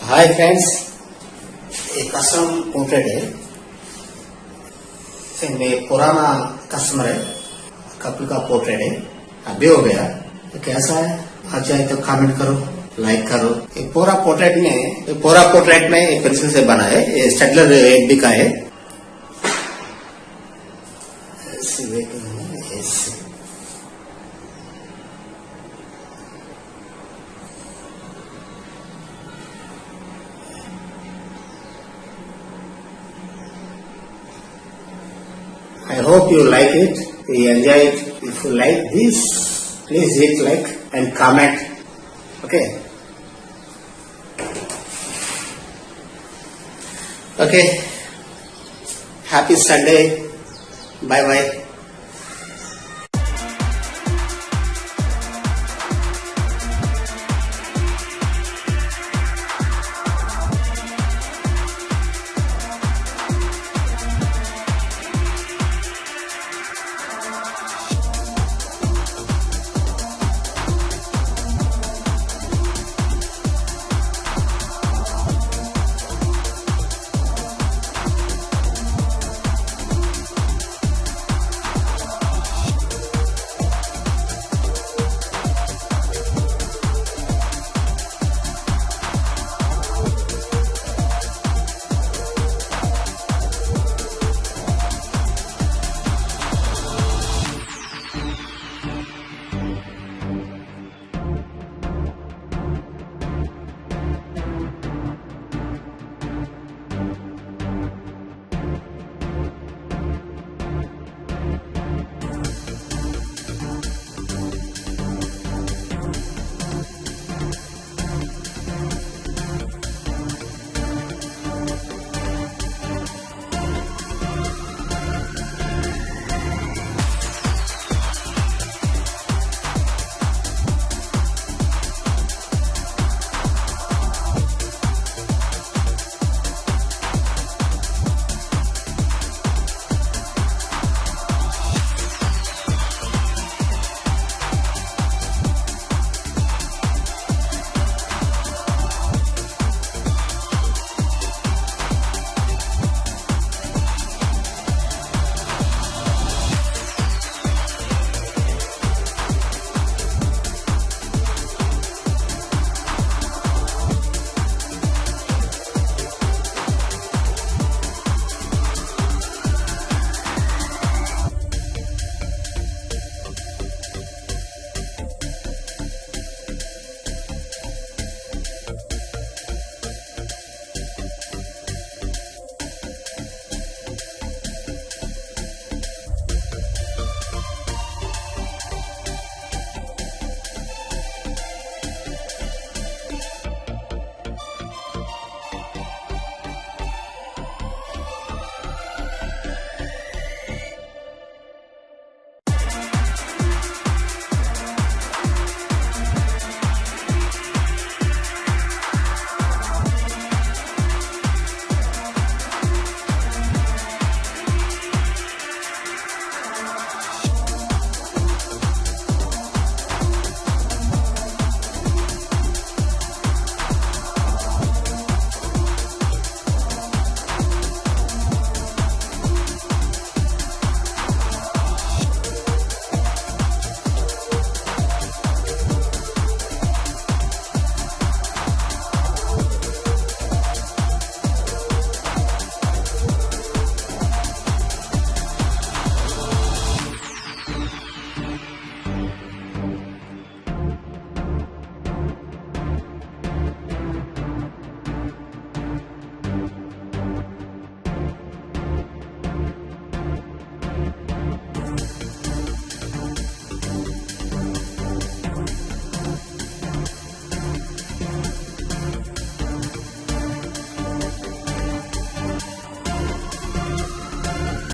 Hi friends, एक custom portrait है। मेरे पुराना कस्टमर है, कपल का पोर्ट्रेट है, अभी हो गया। तो कैसा है, अच्छा है तो कमेंट करो, लाइक करो। ये पूरा पोर्ट्रेट में एक पेंसिल से बना है। ये स्टेडलर 8B का है। I hope you like it, you enjoy it. If you like this, please hit like and comment. Okay. Okay. Happy Sunday. Bye bye.